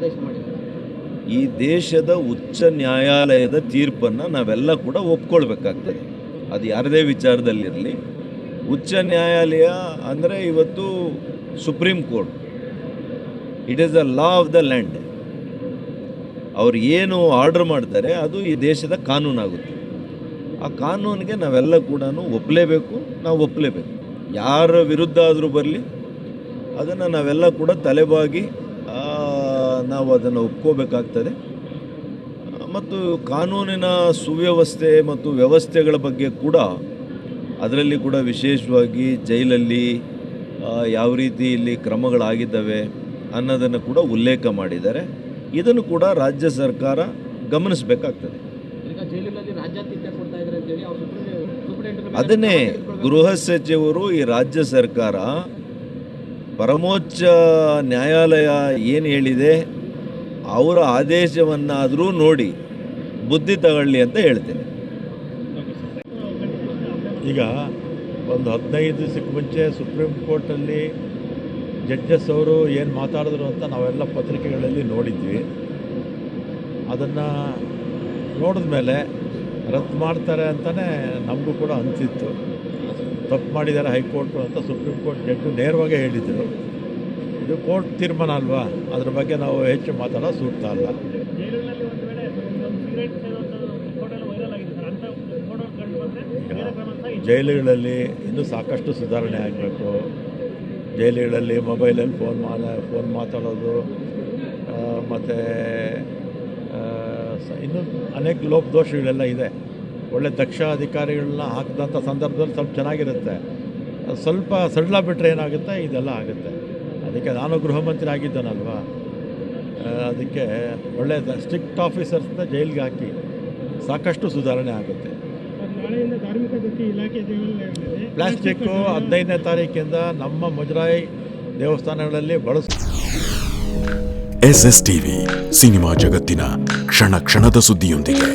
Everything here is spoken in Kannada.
ಆದೇಶ ಮಾಡಿದ್ದಾರೆ. ಈ ದೇಶದ ಉಚ್ಚ ನ್ಯಾಯಾಲಯದ ತೀರ್ಪನ್ನು ನಾವೆಲ್ಲ ಕೂಡ ಒಪ್ಕೊಳ್ಬೇಕಾಗ್ತದೆ. ಅದು ಯಾರದೇ ವಿಚಾರದಲ್ಲಿರಲಿ. ಉಚ್ಚ ನ್ಯಾಯಾಲಯ ಅಂದರೆ ಇವತ್ತು supreme court, it is the law of the land. ಅವ್ರು ಏನು ಆರ್ಡರ್ ಮಾಡ್ತಾರೆ ಅದು ಈ ದೇಶದ ಕಾನೂನಾಗುತ್ತೆ. ಆ ಕಾನೂನಿಗೆ ನಾವೆಲ್ಲ ಕೂಡ ಒಪ್ಪಲೇಬೇಕು, ನಾವು ಒಪ್ಪಲೇಬೇಕು. ಯಾರ ವಿರುದ್ಧ ಆದರೂ ಬರಲಿ ಅದನ್ನು ನಾವೆಲ್ಲ ಕೂಡ ತಲೆಬಾಗಿ ನಾವು ಅದನ್ನು ಒಪ್ಕೋಬೇಕಾಗ್ತದೆ. ಮತ್ತು ಕಾನೂನಿನ ಸುವ್ಯವಸ್ಥೆ ಮತ್ತು ವ್ಯವಸ್ಥೆಗಳ ಬಗ್ಗೆ ಕೂಡ ಅದರಲ್ಲಿ ಕೂಡ ವಿಶೇಷವಾಗಿ ಜೈಲಲ್ಲಿ ಯಾವ ರೀತಿ ಇಲ್ಲಿ ಕ್ರಮಗಳಾಗಿದ್ದಾವೆ ಅನ್ನೋದನ್ನು ಕೂಡ ಉಲ್ಲೇಖ ಮಾಡಿದ್ದಾರೆ. ಇದನ್ನು ಕೂಡ ರಾಜ್ಯ ಸರ್ಕಾರ ಗಮನಿಸಬೇಕಾಗ್ತದೆ. ಅದನ್ನೇ ಗೃಹ ಸಚಿವರು ಈ ರಾಜ್ಯ ಸರ್ಕಾರ ಪರಮೋಚ್ಚ ನ್ಯಾಯಾಲಯ ಏನು ಹೇಳಿದೆ ಅವರ ಆದೇಶವನ್ನಾದರೂ ನೋಡಿ ಬುದ್ಧಿ ತಗೊಳ್ಳಿ ಅಂತ ಹೇಳ್ತೇನೆ. ಈಗ ಒಂದು 15 ದಿವಸಕ್ಕೆ ಮುಂಚೆ ಸುಪ್ರೀಂ ಕೋರ್ಟಲ್ಲಿ ಜಡ್ಜಸ್ ಅವರು ಏನು ಮಾತಾಡಿದ್ರು ಅಂತ ನಾವೆಲ್ಲ ಪತ್ರಿಕೆಗಳಲ್ಲಿ ನೋಡಿದ್ವಿ. ಅದನ್ನು ನೋಡಿದ ಮೇಲೆ ರದ್ದು ಮಾಡ್ತಾರೆ ಅಂತಲೇ ನಮಗೂ ಕೂಡ ಅನಿಸಿತ್ತು. ತಪ್ಪು ಮಾಡಿದ್ದಾರೆ ಹೈಕೋರ್ಟು ಅಂತ ಸುಪ್ರೀಂ ಕೋರ್ಟ್ ಜಡ್ಜು ನೇರವಾಗಿ ಹೇಳಿದರು. ಇದು ಕೋರ್ಟ್ ತೀರ್ಮಾನ ಅಲ್ವಾ, ಅದ್ರ ಬಗ್ಗೆ ನಾವು ಹೆಚ್ಚು ಮಾತಾಡೋದು ಸೂಕ್ತ ಅಲ್ಲ. ಜೈಲುಗಳಲ್ಲಿ ಇನ್ನೂ ಸಾಕಷ್ಟು ಸುಧಾರಣೆ ಆಗಬೇಕು. ಜೈಲುಗಳಲ್ಲಿ ಮೊಬೈಲಲ್ಲಿ ಫೋನ್ ಮಾತಾಡೋದು ಮತ್ತು ಇನ್ನೂ ಅನೇಕ ಲೋಪದೋಷಗಳೆಲ್ಲ ಇದೆ. ಒಳ್ಳೆ ದಕ್ಷ ಅಧಿಕಾರಿಗಳನ್ನ ಹಾಕಿದಂಥ ಸಂದರ್ಭದಲ್ಲಿ ಸ್ವಲ್ಪ ಚೆನ್ನಾಗಿರುತ್ತೆ. ಸ್ವಲ್ಪ ಸಡಿಲ ಬಿಟ್ಟರೆ ಏನಾಗುತ್ತೆ, ಇದೆಲ್ಲ ಆಗುತ್ತೆ. ಅದಕ್ಕೆ ನಾನು ಗೃಹ ಮಂತ್ರಿ ಆಗಿದ್ದಾನಲ್ವ, ಅದಕ್ಕೆ ಒಳ್ಳೆ ಸ್ಟ್ರಿಕ್ಟ್ ಆಫೀಸರ್ಸ್ನ ಜೈಲಿಗೆ ಹಾಕಿ ಸಾಕಷ್ಟು ಸುಧಾರಣೆ ಆಗುತ್ತೆ. ಪ್ಲಾಸ್ಟಿಕ್ಕು 15ನೇ ತಾರೀಕಿಂದ ನಮ್ಮ ಮುಜರಾಯಿ ದೇವಸ್ಥಾನಗಳಲ್ಲಿ SS TV ಸಿನಿಮಾ ಜಗತ್ತಿನ ಕ್ಷಣ ಕ್ಷಣದ ಸುದ್ದಿಯೊಂದಿಗೆ.